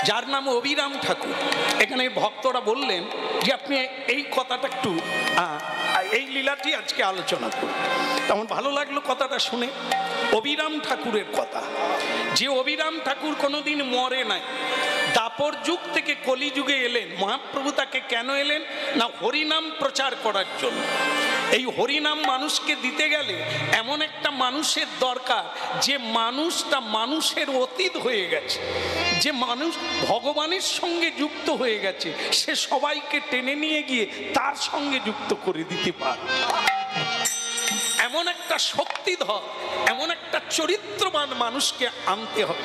যার নাম অবিরাম ঠাকুর। এখানে ভক্তরা বললেন যে আপনি এই কথাটা একটু এই লীলাটি আজকে আলোচনা করুন। তেমন ভালো লাগলো কথাটা শুনে। অবিরাম ঠাকুরের কথা, যে অবিরাম ঠাকুর কোনোদিন মরে নাই, দাপর যুগ থেকে কলিযুগে এলেন। মহাপ্রভু তাকে কেন এলেন না হরিনাম প্রচার করার জন্য। এই হরিনাম মানুষকে দিতে গেলে এমন একটা মানুষের দরকার যে মানুষটা মানুষের অতীত হয়ে গেছে, যে মানুষ ভগবানের সঙ্গে যুক্ত হয়ে গেছে, সে সবাইকে টেনে নিয়ে গিয়ে তার সঙ্গে যুক্ত করে দিতে পারে। এমন একটা শক্তিধর, এমন একটা চরিত্রবান মানুষকে আনতে হবে।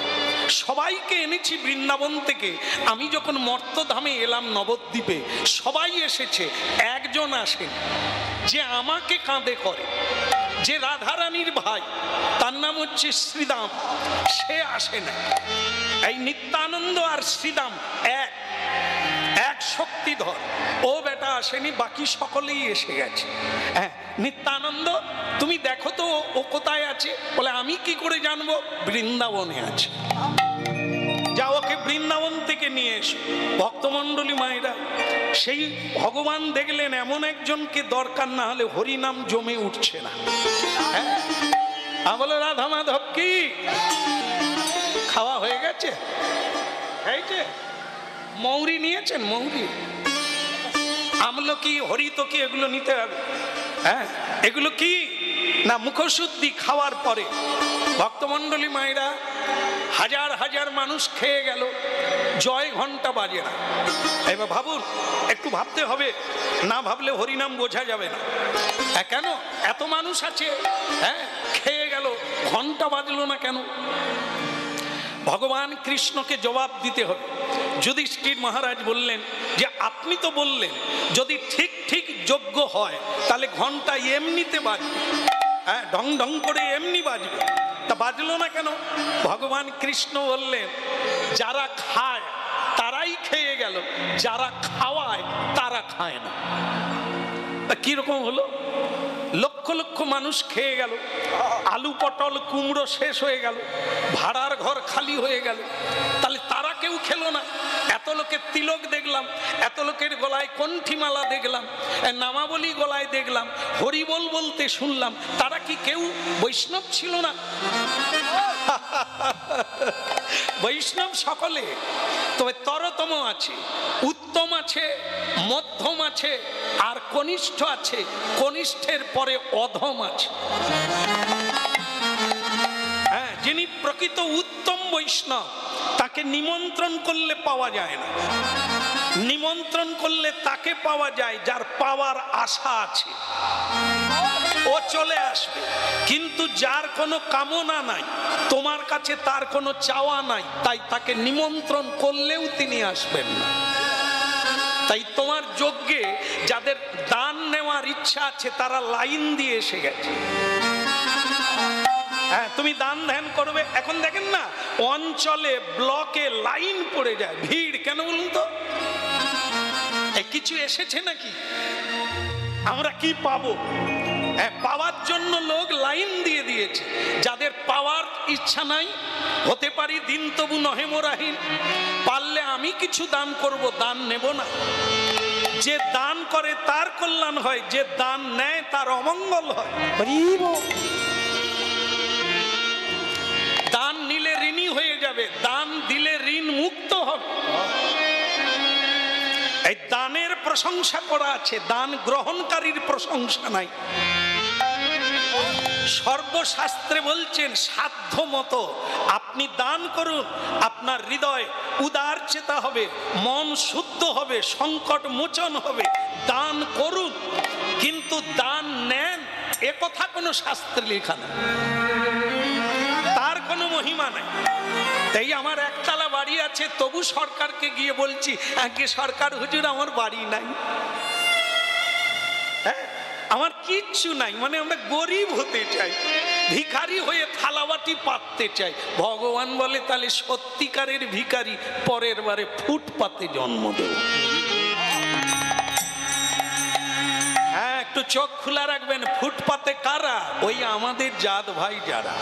সবাইকে এনেছি বৃন্দাবন থেকে। আমি যখন মর্তধামে এলাম নবদ্বীপে, সবাই এসেছে, একজন আসেন যে আমাকে কাঁধে করে, যে রাধারানীর ভাই, তার নাম হচ্ছে শ্রীদাম, সে আসে না। এই নিত্যানন্দ আর শ্রীদাম এক শক্তিধর। ও বেটা আসেনি, বাকি সকলেই এসে গেছে। হ্যাঁ, নিত্যানন্দ তুমি দেখো তো ও কোথায় আছে। বলে আমি কি করে জানবো, বৃন্দাবনে আছে। যা ওকে বৃন্দাবন থেকে নিয়ে এসো। ভক্তমণ্ডলী মায়েরা, সেই ভগবান দেখলেন এমন একজনকে দরকার, না হলে হরিনাম জমে উঠছে না। হ্যাঁ, বলো রাধা মাধব কি খাওয়া হয়ে গেছে? মৌরি নিয়েছেন? মৌরি, আমলকি, হরিতকি, এগুলো নিতে হবে। হ্যাঁ, এগুলো কি না মুখশুদ্ধি খাওয়ার পরে। ভক্তমণ্ডলী মায়েরা, হাজার হাজার মানুষ খেয়ে গেল, জয় ঘন্টা বাজে না। এবার ভাবুন, একটু ভাবতে হবে, না ভাবলে হরিনাম বোঝা যাবে না। কেন এত মানুষ আছে, হ্যাঁ খেয়ে গেল, ঘন্টা বাজলো না কেন? ভগবান কৃষ্ণকে জবাব দিতে হবে। যুধিষ্ঠির মহারাজ বললেন যে আপনি তো বললেন যদি ঠিক ঠিক যোগ্য হয় তাহলে ঘন্টা এমনিতে বাজবে, হ্যাঁ ঢং ঢং করে এমনি বাজবে, তা বাজলো না কেন? ভগবান কৃষ্ণ বললেন যারা খায় তারাই খেয়ে গেল, যারা খাওয়ায় তারা খায় না। কিরকম হলো? লক্ষ লক্ষ মানুষ খেয়ে গেল, আলু পটল কুমড়ো শেষ হয়ে গেল, ভাড়ার ঘর খালি হয়ে গেল, তাহলে তারা কেউ খেলো না। এত লোকের তিলক দেখলাম, এত লোকের গলায় কণ্ঠিমালা দেখলাম, নামাবলী গলায় দেখলাম, হরিবোল বলতে শুনলাম, তারা কি কেউ বৈষ্ণব ছিল না? বৈষ্ণব সকলে, তবে তরতম আছে, উত্তম আছে, মধ্যম আছে, আর কনিষ্ঠ আছে, কনিষ্ঠের পরে অধম আছে। হ্যাঁ, যিনি প্রকৃত উত্তম বৈষ্ণব তাকে নিমন্ত্রণ করলে পাওয়া যায় না। নিমন্ত্রণ করলে তাকে পাওয়া যায় যার পাওয়ার আশা আছে, ও চলে আসবে। কিন্তু যার কোনো কামনা নাই, তোমার কাছে তার কোনো চাওয়া নাই, তাই তাকে নিমন্ত্রণ করলেও তিনি আসবেন না। তাই তোমার যজ্ঞে যাদের দান নেওয়ার ইচ্ছা আছে তারা লাইন দিয়ে এসে গেছে। হ্যাঁ, তুমি দান ধ্যান করবে, এখন দেখেন না অঞ্চলে ব্লকে লাইন পড়ে যায়, ভিড়। কেন বলুন তো? কিছু এসেছে নাকি? আমরা কি পাবো? পাওয়ার জন্য লোক লাইন দিয়ে দিয়েছে। যাদের পাওয়ার ইচ্ছা নাই, হতে পারি দিন তবু নহে মোরাহীন, পারলে আমি কিছু দান করব, দান নেব না। যে দান করে তার কল্যাণ হয়, যে দান নেয় তার অমঙ্গল হয়। দান নিলে ঋণী হয়ে যাবে, দান দিলে ঋণ মুক্ত হবে। এই দানের প্রশংসা করা আছে, দান গ্রহণকারীর প্রশংসা নাই। সর্বশাস্ত্রে বলছেন সাধ্য মতো আপনি দান করুন, আপনার হৃদয় উদার চেতা হবে, মন শুদ্ধ হবে, সংকট মোচন হবে। দান করুন, কিন্তু দান নেন এ কথা কোনো শাস্ত্রে লেখা নেই, তার কোনো মহিমা নাই। তাই আমার একতলা বাড়ি আছে, তবু সরকারকে গিয়ে বলছি আগে সরকার হুজুর আমার বাড়ি নাই, হ্যাঁ আমার কিচ্ছু নাই, মানে আমরা গরিব হতে চাই, ভিখারি হয়ে থালাবাটি পাততে চাই। ভগবান বলে তাহলে সত্যিকারের ভিখারি পরের বারে ফুটপাতে জন্ম দেব। হ্যাঁ, একটু চোখ খোলা রাখবেন। ফুটপাতে কারা? ওই আমাদের জাত ভাই যারা,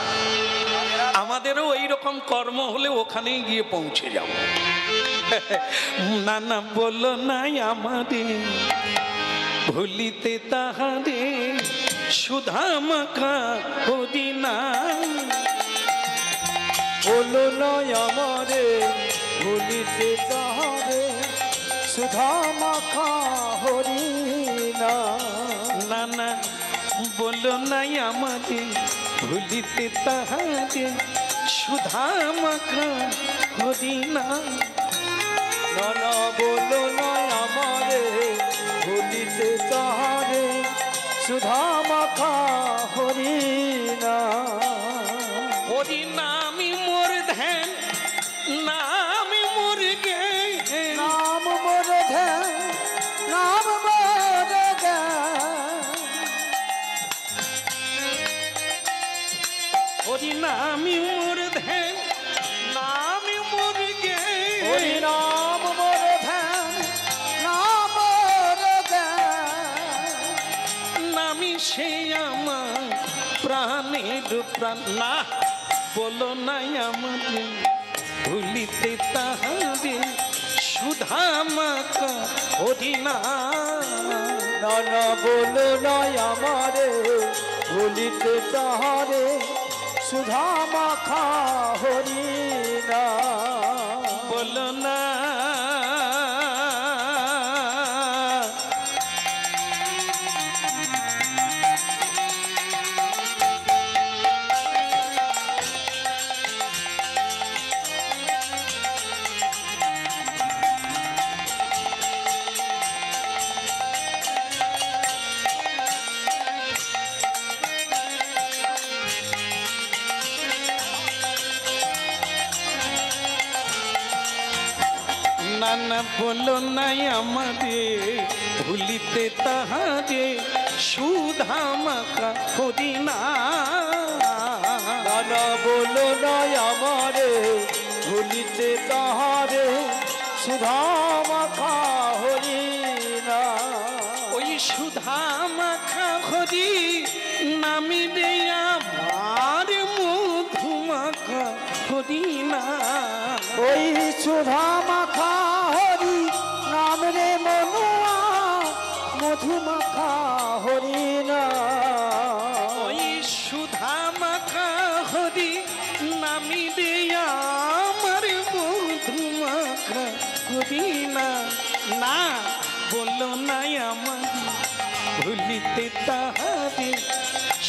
আমাদেরও এইরকম কর্ম হলে ওখানেই গিয়ে পৌঁছে যাব। না না বলো নাই আমারে ভুলিতে তাহারে সুধা মাখা হরি নাম। বলো নয় আমারে ভুলিতে তাহারে সুধা মাখা হরি নাম। না না বলো নাই আমারে ভুলিতে তাহারে সুধা মাখা হরি নাম। না না বলো নয় আমারে ভুলিতে তাহারে সুধা মাখা হরি নাম। হরি নামি মোর ধ্যান নামি মোর জ্ঞান। নাম মোর ধ্যান নাম মোর জ্ঞান। হরি নামি মোর ধ্যান নামি মোর জ্ঞান। হরি নাম মোর ধ্যান নাম মোর জ্ঞান। নামি সে আমার প্রাণের প্রাণ। না বলো নাই আমারে ভুলিতে তাহারে সুধা মাখা হরি নাম। না না বলো নয় আমারে ভুলিতে তাহারে সুধা মাখা হরি নাম। বলো না না না বলো নাই আমারে ভুলিতে তাহারে সুধা মাখা হরি নাম। না না বলো নয় আমারে ভুলিতে তাহারে সুধা মাখা হরি নাম। ওই সুধা মাখা হরি নামি রে আমার মধু মাখা হরি নাম। ওই সুধা মাখা হরি নাম রে মনুয়া মধু মাখা হরি নাম। ওই সুধা মাখা হরি নামি রে আমার মধু মাখা হরি নাম। না বলো নাই আমার ভুলিতে তাহারে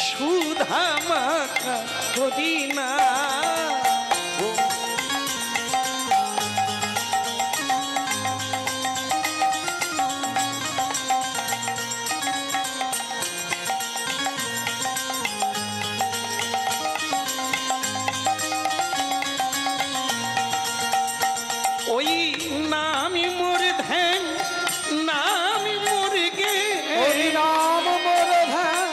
সুধা মাখা হরি নাম। ওই নামি মোর ধ্যান নামি মোর জ্ঞান। হরি নাম মোর ধ্যান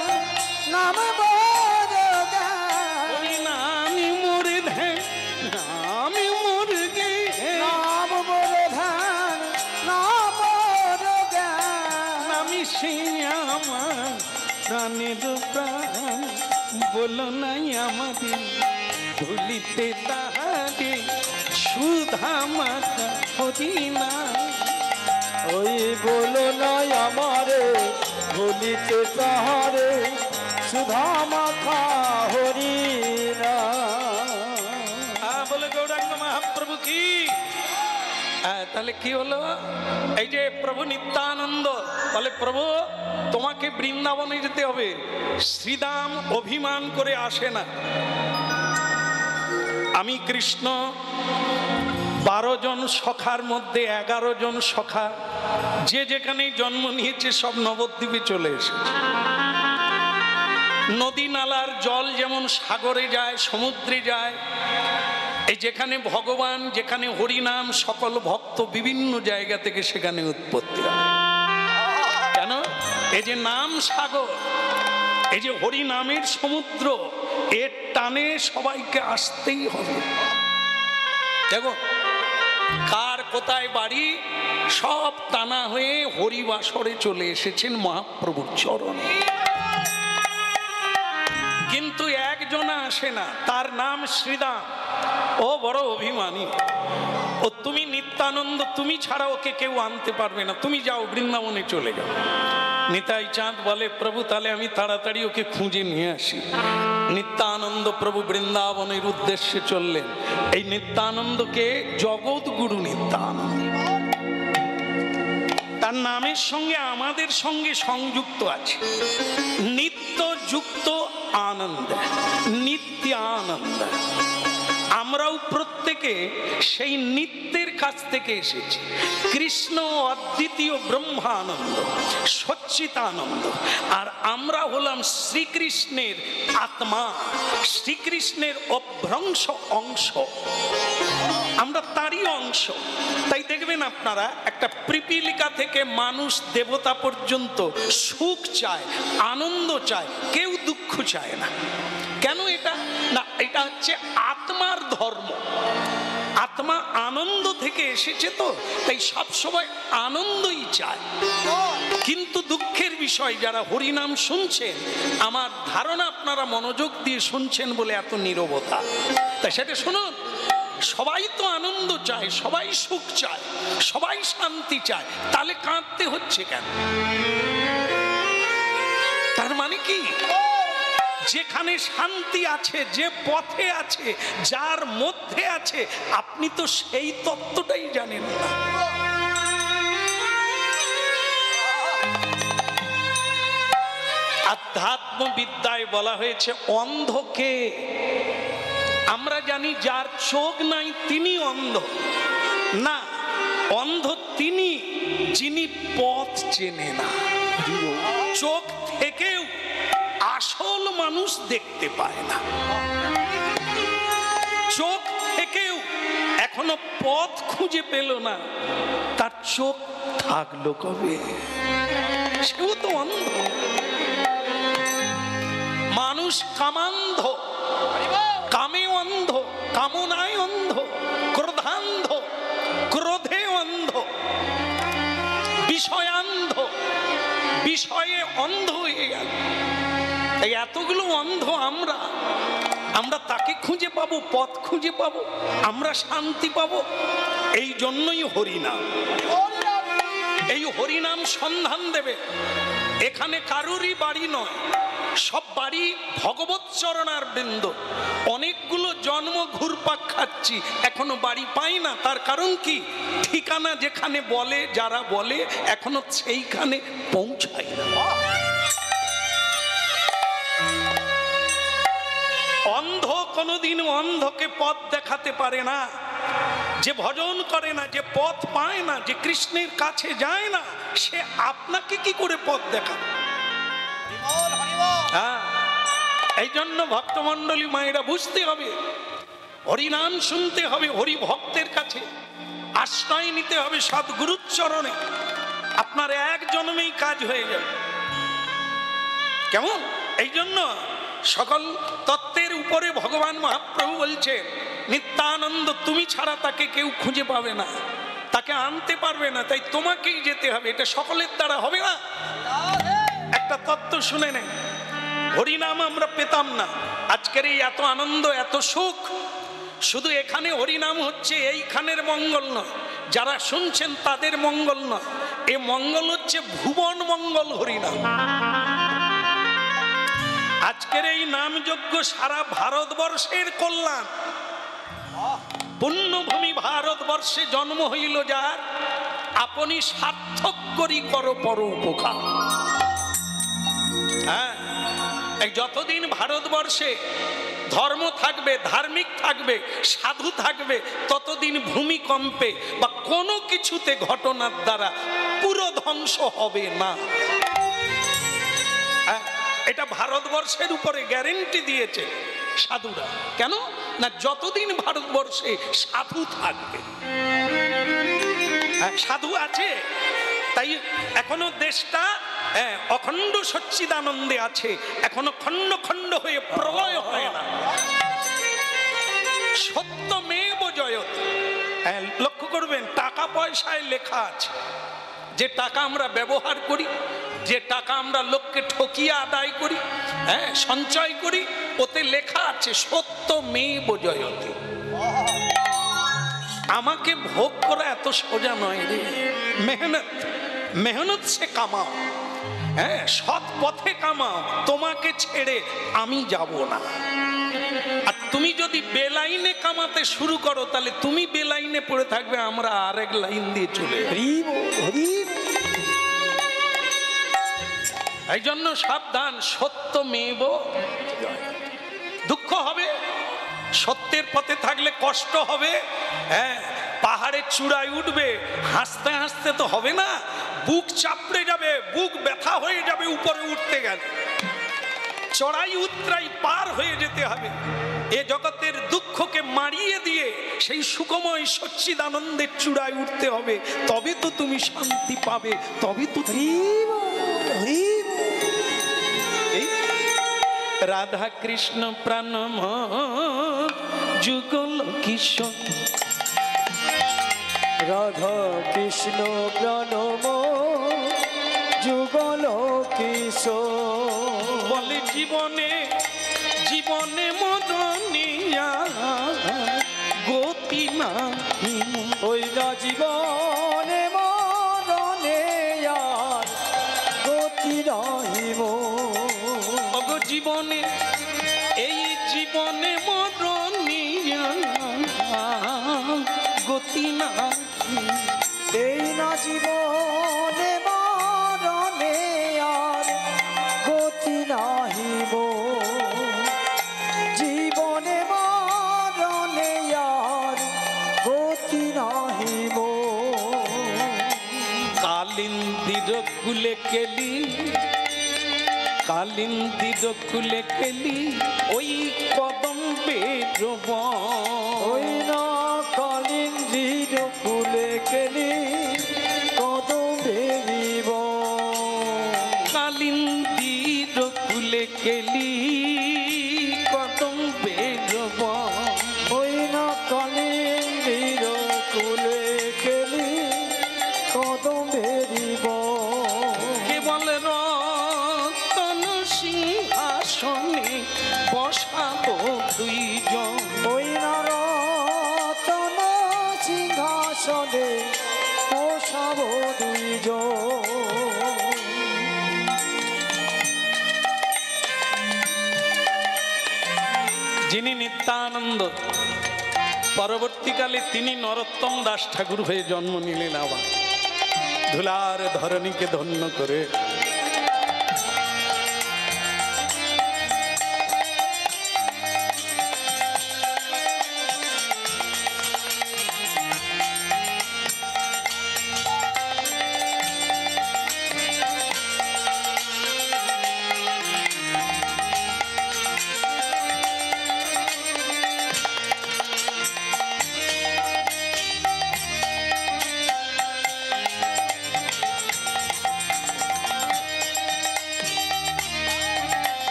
নাম মোর জ্ঞান। ওই নামি মোর ধ্যান নামি মোর জ্ঞান। নাম মোর ধ্যান নাম মোর জ্ঞান। নামি সে আমার প্রাণের প্রাণ। বলো নাই আমারে ভুলিতে তাহারে সুধা মাখা হরি নাম। ওই বলো নয় আমারে ভুলিতে তাহারে সুধা মাখা হরি নাম। বলে গৌরাঙ্গ মহাপ্রভু কি। তাহলে কি হলো? এই যে প্রভু নিত্যানন্দ বলে প্রভু তোমাকে বৃন্দাবনে যেতে হবে। শ্রীদাম অভিমান করে আসে না। আমি কৃষ্ণ 12 জন সখার মধ্যে 11 জন সখা যে যেখানেই জন্ম নিয়েছে সব নবদ্বীপে চলে এসেছে। নদী নালার জল যেমন সাগরে যায় সমুদ্রে যায়, এই যেখানে ভগবান যেখানে হরিনাম সকল ভক্ত বিভিন্ন জায়গা থেকে সেখানে উৎপত্তি হয়। কেন? এই যে নাম সাগর, এই যে হরিনামের সমুদ্র, এর টানে সবাইকে আসতেই হবে। দেখো কার কোথায় বাড়ি সব টানা হয়ে হরিবাসরে চলে এসেছেন মহাপ্রভুর চরণে। কিন্তু একজন আসে না, তার নাম শ্রীদাম। ও বড় অভিমানী। ও তুমি নিত্যানন্দ, তুমি ছাড়া ওকে কেউ আনতে পারবে না, তুমি যাও বৃন্দাবনে চলে যাও। নিতাই চাঁদ বলে, প্রভু তাহলে আমি তাড়াতাড়ি ওকে খুঁজে নিয়ে আসি। নিত্যানন্দ প্রভু বৃন্দাবনের উদ্দেশ্যে চললেন। এই নিত্যানন্দকে জগৎগুরু নিত্যানন্দ, তার নামের সঙ্গে আমাদের সঙ্গে সংযুক্ত আছে নিত্য যুক্ত আনন্দ, নিত্যানন্দ। আমরাও প্রত্যেকে সেই নিত্যের কাছ থেকে এসেছি। কৃষ্ণ অদ্বিতীয় ব্রহ্মানন্দ, সচ্চিতানন্দ, আর আমরা হলাম শ্রীকৃষ্ণের আত্মা, শ্রীকৃষ্ণের অভ্রংশ অংশ, আমরা তারই অংশ। তাই দেখবেন আপনারা, একটা পিপীলিকা থেকে মানুষ দেবতা পর্যন্ত সুখ চায়, আনন্দ চায়, কেউ দুঃখ চায় না। কেন এটা না? এটা হচ্ছে আত্মার ধর্ম। আত্মা আনন্দ থেকে এসেছে, তো তাই সবসময় আনন্দই চায়। কিন্তু দুঃখের বিষয়, যারা হরিনাম শুনছেন, আমার ধারণা আপনারা মনোযোগ দিয়ে শুনছেন বলে এত নীরবতা। তাই সেটা শুনুন, সবাই তো আনন্দ চায়, সবাই সুখ চায়, সবাই শান্তি চায়, তাহলে কাঁদতে হচ্ছে কেন? তার মানে কি? যেখানে শান্তি আছে, যে পথে আছে, যার মধ্যে আছে, আপনি তো সেই তত্ত্বটাই জানেন না। আধ্যাত্মবিদ্যায় বলা হয়েছে অন্ধকে। আমরা জানি যার চোখ নাই তিনি অন্ধ না, অন্ধ তিনি যিনি পথ চেনে না। চোখ থেকেও আসল মানুষ দেখতে পায় না, চোখ থেকেও এখনো পথ খুঁজে পেল না, তার চোখ থাকলো কবে? সেও তো অন্ধ। মানুষ কামান্ধ, কামে অন্ধ, কামনায় অন্ধ, ক্রোধান্ধ, ক্রোধে অন্ধ, বিষয়ান্ধ, বিষয়ে অন্ধ হয়ে গেল। এই এতগুলো অন্ধ আমরা, আমরা তাকে খুঁজে পাবো, পথ খুঁজে পাবো, আমরা শান্তি পাবো। এই জন্যই হরিনাম। এই হরিনাম সন্ধান দেবে। এখানে কারুরই বাড়ি নয়, সব বাড়ি ভগবৎ চরণার বৃন্দ। অনেকগুলো জন্ম ঘুরপাক খাচ্ছি, এখনো বাড়ি পাই না। তার কারণ কি? ঠিকানা যেখানে বলে, যারা বলে, এখনো সেইখানে পৌঁছায় না। অন্ধ কোনোদিন অন্ধকে পথ দেখাতে পারে না। যে ভজন করে না, যে পথ পায় না, যে কৃষ্ণের কাছে যায় না, সে আপনাকে কি করে পথ দেখাবে? হ্যাঁ, এই জন্য ভক্তমণ্ডলী মায়েরা বুঝতে হবে, হরিনাম শুনতে হবে, হরি ভক্তের কাছে আশ্রয় নিতে হবে, সদ্গুরুর চরণে। আপনার এক জন্মেই কাজ হয়ে যাবে। কেমন? এই জন্য সকল তত্ত্বের উপরে ভগবান মহাপ্রভু বলছেন, নিত্যানন্দ তুমি ছাড়া তাকে কেউ খুঁজে পাবে না, তাকে আনতে পারবে না, তাই তোমাকেই যেতে হবে। এটা সকলের দ্বারা হবে না। একটা তত্ত্ব শুনে নেন, হরিনাম আমরা পেতাম না, আজকের এই এত আনন্দ, এত সুখ, শুধু এখানে হরিনাম হচ্ছে এইখানের মঙ্গল নয়, যারা শুনছেন তাদের মঙ্গল নয়, এ মঙ্গল হচ্ছে ভুবন মঙ্গল হরিনাম। আজকের এই নামযজ্ঞ সারা ভারতবর্ষের কল্যাণ। পুণ্যভূমি ভারতবর্ষে জন্ম হইল যার, আপনি সার্থক করি করো পর উপকার। হ্যাঁ, এই যতদিন ভারতবর্ষে ধর্ম থাকবে, ধার্মিক থাকবে, সাধু থাকবে, ততদিন ভূমিকম্পে বা কোনো কিছুতে ঘটনার দ্বারা পুরো ধ্বংস হবে না। এটা ভারতবর্ষের উপরে গ্যারেন্টি দিয়েছে সাধুরা। কেন না? যতদিন ভারতবর্ষে সাধু থাকবে, সাধু আছে, তাই এখনো দেশটা অখণ্ড সচ্চিদানন্দে আছে, এখনো খণ্ড খণ্ড হয়ে প্রলয় হয় না। সত্যমেব জয়তে। লক্ষ্য করবেন, টাকা পয়সায় লেখা আছে, যে টাকা আমরা ব্যবহার করি, যে টাকা আমরা লোককে ঠকিয়ে আদায় করি, সঞ্চয় করি, ওতে লেখা আছে সত্যমেব জয়তে। আমাকে ভোগ করা এত সোজা নয় রে। মেহনত মেহনত সে কামাও, হ্যাঁ, সৎ পথে কামাও। তোমাকে ছেড়ে আমি যাব না। আর তুমি যদি বেলাইনে কামাতে শুরু করো তাহলে তুমি বেলাইনে পড়ে থাকবে, আমরা আরেক লাইন দিয়ে চলে যাব। এই জন্য সাবধান, সত্য মেব। দুঃখ হবে, সত্যের পথে থাকলে কষ্ট হবে, হ্যাঁ, পাহাড়ের চূড়ায় উঠবে, হাসতে হাসতে তো হবে না, বুক চাপড়ে যাবে, বুক ব্যথা হয়ে যাবে উপরে উঠতে গেলে। চড়াই উতরাই পার হয়ে যেতে হবে। এ জগতের দুঃখকে মারিয়ে দিয়ে সেই সুখময় সচ্চিদানন্দের চূড়ায় উঠতে হবে, তবে তো তুমি শান্তি পাবে, তবে তো। রাধা কৃষ্ণ প্রাণম যুগল কিশোর, রাধা কৃষ্ণ প্রাণম যুগল কিশোর। বলে জীবনে জীবনে মদনিয়া গতি নাহি, ওই না জীবনে মরণে আর গতি রহিব। অগো জীবনে, এই জীবনে মরণিয়া গতি নাহি, এই না জীবনে মরণে আর গতি নাহিব। জীবনে মরণে আর গতি নাহিব। কালিন্দির কুলে কেলি, কালিন্দির কুলে কেলি ওই কদম্বের বন। ওই না কালিন্দির কুলে কেলি কদম্বের বন। কালিন্দির কুলে কেলি কদম্বের বন। ওই না কালিন্দির কুলে কেলি কদম্বের বন। কেবল রতন সিংহাসনে বসাবো দুইজন। ওই না রতন সিংহাসনে বসাবো দুইজন। যিনি নিত্যানন্দ, পরবর্তীকালে তিনি নরোত্তম দাস ঠাকুর হয়ে জন্ম নিলেন। আবার ধুলার ধরণীকে ধন্য করে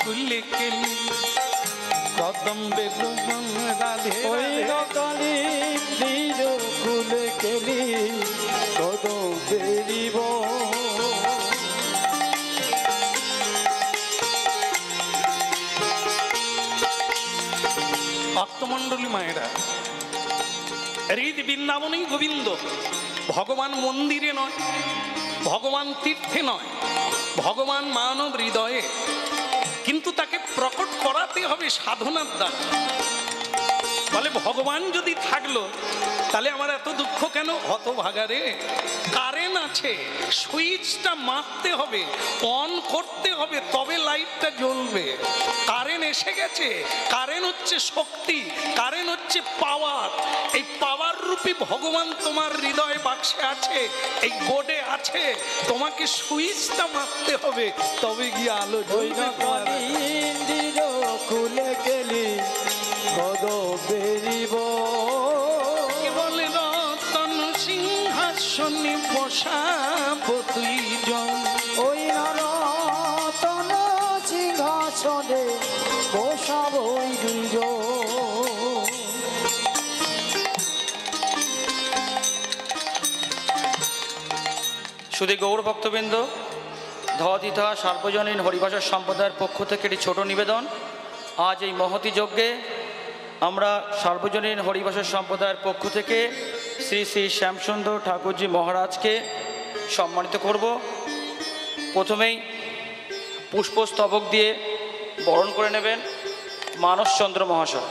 কুলে কেলি কদম্বে রাধে। ওই না কালিন্দির কুলে কেলি কদম্বের বন। ভক্তমণ্ডলী মায়েরা, হৃদ বৃন্দাবনেই গোবিন্দ। ভগবান মন্দিরে নয়, ভগবান তীর্থে নয়, ভগবান মানব হৃদয়ে। কিন্তু তাকে প্রকট করাতে হবে সাধনার দ্বারা। বলে ভগবান যদি থাকলো তাহলে আমার এত দুঃখ কেন? হতভাগারে, কারেন্ট আছে, সুইচটা মারতে হবে, অন করতে হবে, তবে লাইটটা জ্বলবে। কারেন্ট এসে গেছে, গেছে। কারেন্ট হচ্ছে শক্তি, কারেন্ট হচ্ছে পাওয়ার। এই পাওয়ার রূপী ভগবান তোমার হৃদয় বাক্সে আছে, এই বোর্ডে আছে। তোমাকে সুইচটা মারতে হবে, তবে গিয়ে আলো জ্বলবে তোমার। ইন্দির খুলে গেলি কদ বেরিব বলে রতন সিংহাসনে বসাবো দুইজন। ওই নরতন সিংহাসনে বসাবো ওই দুইজন। শুধু গৌর ভক্তবৃন্দ, ধদিতা সার্বজনীন হরিভাষা সম্প্রদায়ের পক্ষ থেকে একটি ছোট নিবেদন। আজ এই মহতি যজ্ঞে আমরা সার্বজনীন হরিভাষা সম্প্রদায়ের পক্ষ থেকে শ্রী শ্রী শ্যামসুন্দর ঠাকুরজি মহারাজকে সম্মানিত করব। প্রথমেই পুষ্পস্তবক দিয়ে বরণ করে নেবেন মানসচন্দ্র মহাশয়।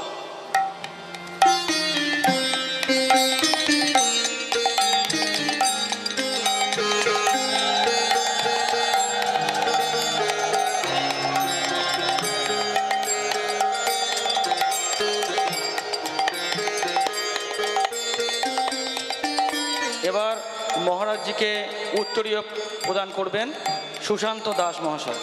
এবার মহারাজজিকে উত্তরীয় প্রদান করবেন সুশান্ত দাস মহাশয়।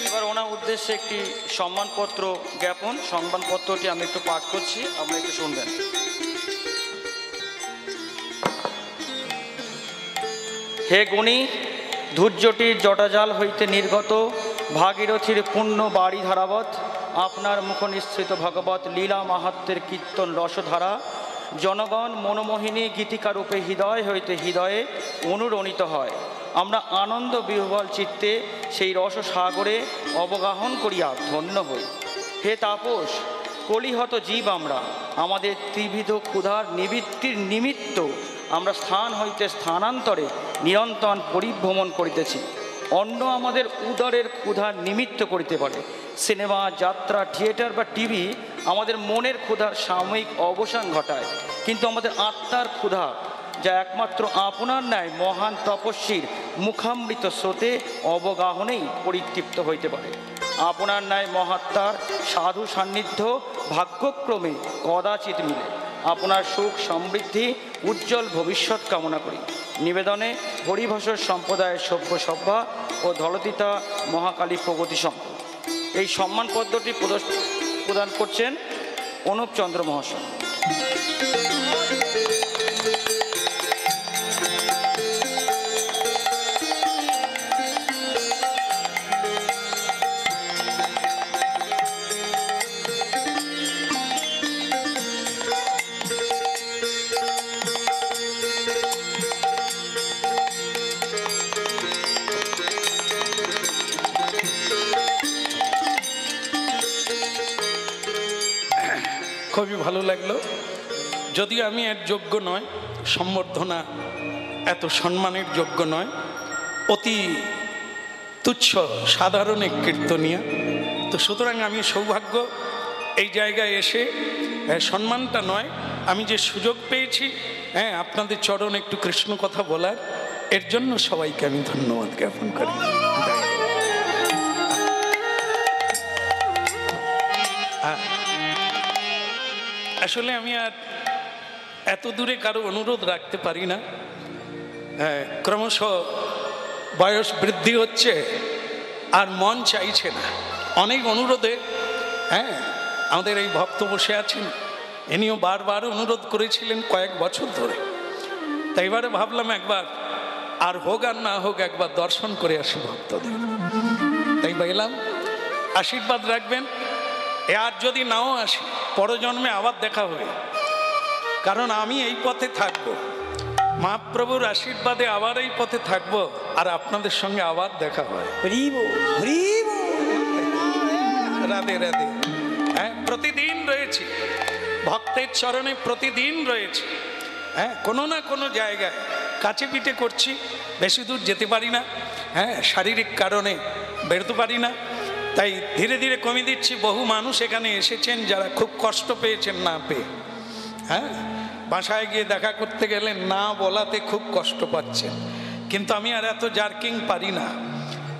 এবার ওনার উদ্দেশ্যে একটি সম্মানপত্র জ্ঞাপন, সম্মানপত্রটি আমি একটু পাঠ করছি, আপনারা একটু শুনবেন। হে গুণী, ধৈর্যটির জটাজাল হইতে নির্গত ভাগীরথীর পুণ্য বাড়ি ধারাবৎ আপনার মুখ নিঃসৃত ভগবত লীলা মাহাত্ম্যের কীর্তন রসধারা জনগণ মনোমোহিনী গীতিকারূপে হৃদয় হইতে হৃদয়ে অনুরণিত হয়। আমরা আনন্দ বিহ্বল চিত্তে সেই রস সাগরে অবগাহন করিয়া ধন্য হই। হে তাপস, কলিহত জীব আমরা, আমাদের ত্রিবিধ ক্ষুধার নিবৃত্তির নিমিত্ত আমরা স্থান হইতে স্থানান্তরে নিরন্তর পরিভ্রমণ করিতেছি। অন্য আমাদের উদরের ক্ষুধার নিমিত্ত করিতে পারে। সিনেমা, যাত্রা, থিয়েটার বা টিভি আমাদের মনের ক্ষুধার সাময়িক অবসান ঘটায়, কিন্তু আমাদের আত্মার ক্ষুধা, যা একমাত্র আপনার ন্যায় মহান তপস্বীর মুখামৃত স্রোতে অবগাহনেই পরিতৃপ্ত হইতে পারে। আপনার ন্যায় মহাত্মার সাধু সান্নিধ্য ভাগ্যক্রমে কদাচিৎ মিলে। আপনার সুখ সমৃদ্ধি উজ্জ্বল ভবিষ্যৎ কামনা করি। নিবেদনে হরিভাষার সম্প্রদায়ের সভ্য সভ্যা ও ধলতিতা মহাকালী প্রগতি সংঘ। এই সম্মানপত্রটি প্রদান করছেন অনুপ চন্দ্র মহাশয়। খুবই ভালো লাগলো। যদিও আমি এর যোগ্য নয়, সম্বর্ধনা এত সম্মানের যোগ্য নয়, অতি তুচ্ছ সাধারণ এক কীর্তনিয়া। তো সুতরাং আমি সৌভাগ্য এই জায়গায় এসে সম্মানটা নয়, আমি যে সুযোগ পেয়েছি আপনাদের চরণ একটু কৃষ্ণ কথা বলার, এর জন্য সবাইকে আমি ধন্যবাদ জ্ঞাপন করি। আসলে আমি আর এত দূরে কারো অনুরোধ রাখতে পারি না। ক্রমশ বয়স বৃদ্ধি হচ্ছে আর মন চাইছে না। অনেক অনুরোধে আমাদের এই ভক্ত বসে আছেন, ইনিও বারবার অনুরোধ করেছিলেন কয়েক বছর ধরে। তাই এবারে ভাবলাম একবার আর হোক আর না হোক একবার দর্শন করে আসি ভক্তদের। তাই এলাম, আশীর্বাদ রাখবেন। আর যদি নাও আসি, পরজন্মে আবার দেখা হবে, কারণ আমি এই পথে থাকবো, মহাপ্রভুর আশীর্বাদে আবার এই পথে থাকবো, আর আপনাদের সঙ্গে আবার দেখা হয়। রাধে রাধে। প্রতিদিন রয়েছি ভক্তের চরণে, প্রতিদিন রয়েছি। কোনো না কোনো জায়গায় কাছে পিঠে করছি, বেশি দূর যেতে পারি না, শারীরিক কারণে বেরোতে পারি না। তাই ধীরে ধীরে কমে দিচ্ছি। বহু মানুষ এখানে এসেছেন যারা খুব কষ্ট পেয়েছেন না পেয়ে, হ্যাঁ, বাসায় গিয়ে দেখা করতে গেলে না বলাতে খুব কষ্ট পাচ্ছেন। কিন্তু আমি আর এত জার্কিং পারি না।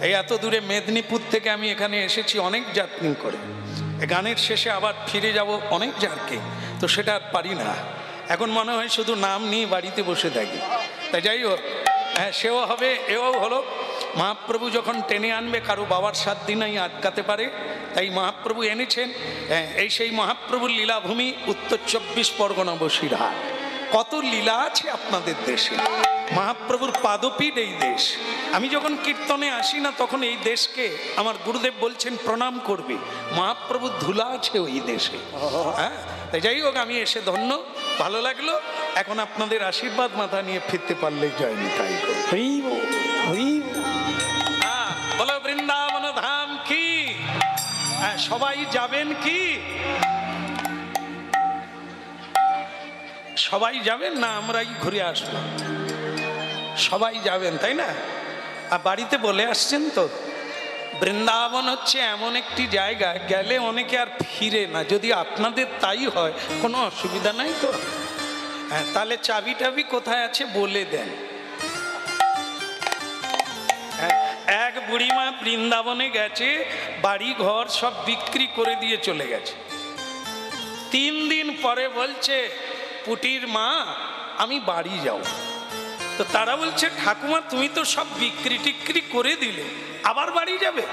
এই এত দূরে মেদিনীপুর থেকে আমি এখানে এসেছি অনেক জার্কিং করে, গানের শেষে আবার ফিরে যাব অনেক জার্কিং, তো সেটা আর পারি না। এখন মনে হয় শুধু নাম নিয়ে বাড়িতে বসে থাকি। তাই যাই হোক, হ্যাঁ, সেও হবে এও হলো। মহাপ্রভু যখন টেনে আনবে কারো বাবার 7 দিনই আটকাতে পারে, তাই মহাপ্রভু এনেছেন। এই সেই মহাপ্রভুর লীলাভূমি উত্তর 24 পরগনা বসিরহাট। কত লীলা আছে আপনাদের দেশে, মহাপ্রভুর পাদপীঠ এই দেশ। আমি যখন কীর্তনে আসি না তখন এই দেশকে আমার গুরুদেব বলছেন প্রণাম করবে, মহাপ্রভুর ধুলা আছে ওই দেশে। হ্যাঁ, তাই যাই হোক, আমি এসে ধন্য, ভালো লাগলো। এখন আপনাদের আশীর্বাদ মাথা নিয়ে ফিরতে পারলেই জয় নিতাই। হরিব হরিব। বলো বৃন্দাবন ধাম কি। সবাই যাবেন কি? সবাই যাবেন না আমরাই ঘুরে আসবো? সবাই যাবেন, তাই না? আর বাড়িতে বলে আসছেন তো। বৃন্দাবন হচ্ছে এমন একটি জায়গা গেলে অনেকে আর ফিরে না। যদি আপনাদের তাই হয় কোনো অসুবিধা নাই তো। হ্যাঁ, তাহলে চাবি টাবি কোথায় আছে বলে দেন। এক বুড়িমা বৃন্দাবনে গেছে, বাড়ি ঘর সব বিক্রি করে দিয়ে চলে গেছে। 3 দিন পরে বলছে, পুটির মা আমি বাড়ি যাব। তো তারা বলছে, ঠাকুমা তুমি তো সব বিক্রি টিক্রি করে দিলে, আবার বাড়ি যাবে?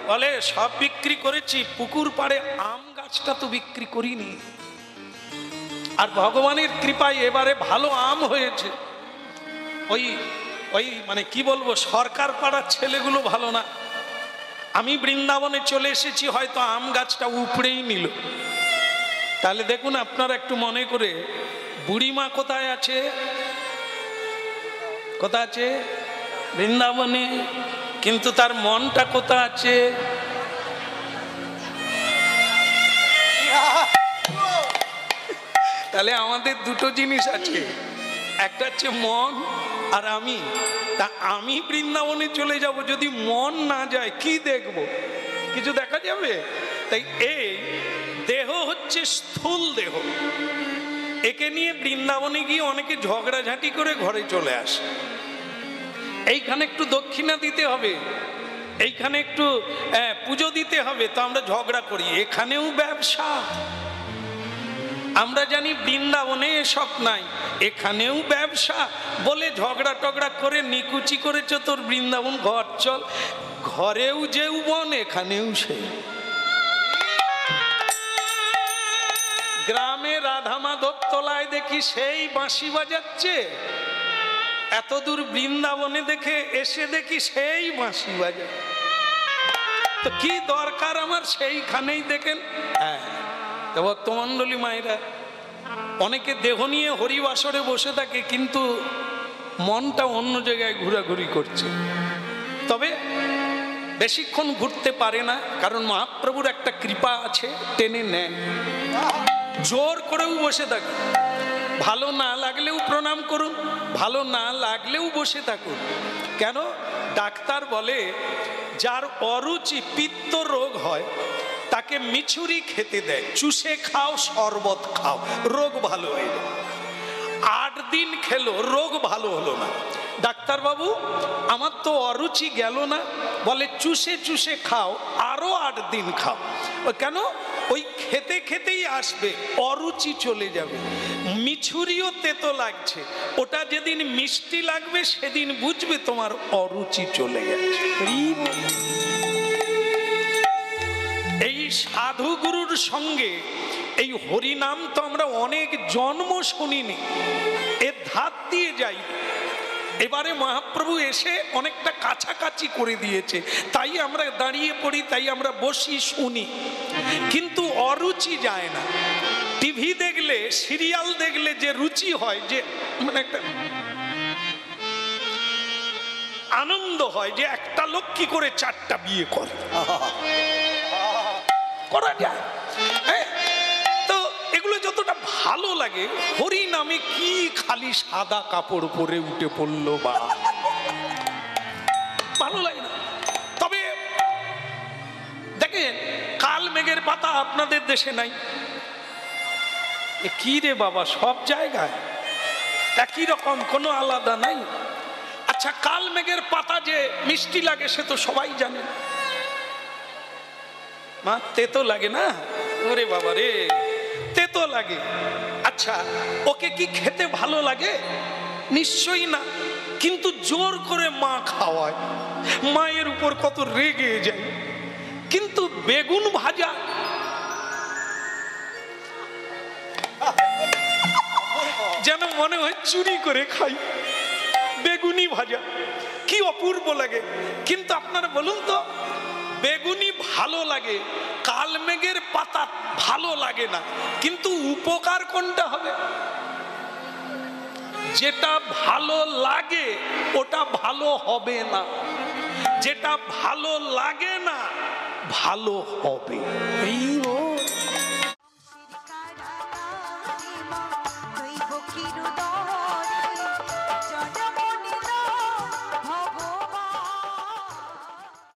বলে, সব বিক্রি করেছি, পুকুর পাড়ে আম গাছটা তো বিক্রি করিনি। আর ভগবানের কৃপায় এবারে ভালো আম হয়েছে। ওই মানে কি বলবো, সরকার পাড়ার ছেলেগুলো ভালো না। আমি বৃন্দাবনে চলে এসেছি, হয়তো আম গাছটা উপড়েই নিল। তাহলে দেখুন আপনারা একটু মনে করে, বুড়িমা কোথায় আছে? কোথায় আছে? বৃন্দাবনে। কিন্তু তার মনটা কোথায় আছে? তাহলে আমাদের দুটো জিনিস আছে, একটা হচ্ছে মন আর আমি। তা আমি বৃন্দাবনে চলে যাব, যদি মন না যায় কি দেখব? কিছু দেখা যাবে? তাই এই দেহ হচ্ছে স্থূল দেহ, একে নিয়ে বৃন্দাবনে গিয়ে অনেকে ঝগড়াঝাঁটি করে ঘরে চলে আসে। এইখানে একটু দক্ষিণা দিতে হবে, এইখানে একটু পুজো দিতে হবে, তো আমরা ঝগড়া করি। এখানেও ব্যবসা। আমরা জানি বৃন্দাবনে এসব নাই, এখানেও ব্যবসা বলে ঝগড়া টগড়া করে নিকুচি করেছ তোর বৃন্দাবন ঘর চল। ঘরেও যৌবন, এখানেও সেই। গ্রামে রাধা মাধব তলায় দেখি সেই বাঁশি বাজাচ্ছে, এত দূর বৃন্দাবনে দেখে এসে দেখি সেই বাঁশি বাজায়। তো কি দরকার আমার সেইখানেই দেখেন। হ্যাঁ, তো ভক্তমণ্ডলী মায়েরা, অনেকে দেহ নিয়ে হরিবাসরে বসে থাকে কিন্তু মনটা অন্য জায়গায় ঘোরাঘুরি করছে। তবে বেশিক্ষণ ঘুরতে পারে না, কারণ মহাপ্রভুর একটা কৃপা আছে, টেনে নেয়। জোর করেও বসে থাকে। ভালো না লাগলেও প্রণাম করুন, ভালো না লাগলেও বসে থাকুন। কেন? ডাক্তার বলে যার অরুচি পিত্ত রোগ হয় তাকে মিছুরি খেতে দেয়, চুষে খাও, শরবত খাও, রোগ ভালো হয়ে যায়। 8 দিন খেলো, রোগ ভালো হলো না। ডাক্তারবাবু আমার তো অরুচি গেল না। বলে চুষে চুষে খাও, আরো 8 দিন খাও। কেন? ওই খেতে খেতেই আসবে, অরুচি চলে যাবে। মিছুরিও তেতো লাগছে, ওটা যেদিন মিষ্টি লাগবে সেদিন বুঝবে তোমার অরুচি চলে গেছে। এই সাধু গুরুর সঙ্গে এই হরিনাম তো আমরা অনেক জন্ম শুনিনি, এর ধার দিয়ে যাই। এবারে মহাপ্রভু এসে অনেকটা কাছাকাছি করে দিয়েছে, তাই আমরা দাঁড়িয়ে পড়ি, তাই আমরা বসি শুনি, কিন্তু অরুচি যায় না। টিভি দেখলে, সিরিয়াল দেখলে যে রুচি হয়, যে মানে একটা আনন্দ হয় যে একটা লোক কি করে 4টা বিয়ে করে, করা যায়। তো এগুলো যতটা ভালো লাগে, হরি নামে কি খালি সাদা কাপড় পরে উঠে পড়লো বা ভালো লাগে না। তবে দেখেন পাতা আপনাদের দেশে নাই? এ কি রে বাবা, সব জায়গায় একই রকম, কোনো আলাদা নাই? আচ্ছা, কাল মেঘের পাতা যে মিষ্টি লাগে সে তো সবাই জানে। মা, তেতো লাগে না? ওরে বাবা রে, তেতো লাগে। আচ্ছা, ওকে কি খেতে ভালো লাগে? নিশ্চয়ই না। কিন্তু জোর করে মা খাওয়ায়, মায়ের উপর কত রেগে যায়। কিন্তু বেগুন ভাজা, যেন মনে হয় চুরি করে খাই। বেগুনি ভাজা কি অপূর্ব লাগে। কিন্তু আপনারা বলুন তো, বেগুনি ভালো লাগে, কালমেঘের পাতা ভালো লাগে না, কিন্তু উপকার কোনটা হবে? যেটা ভালো লাগে ওটা ভালো হবে না, যেটা ভালো লাগে না ভালো হবে। হইব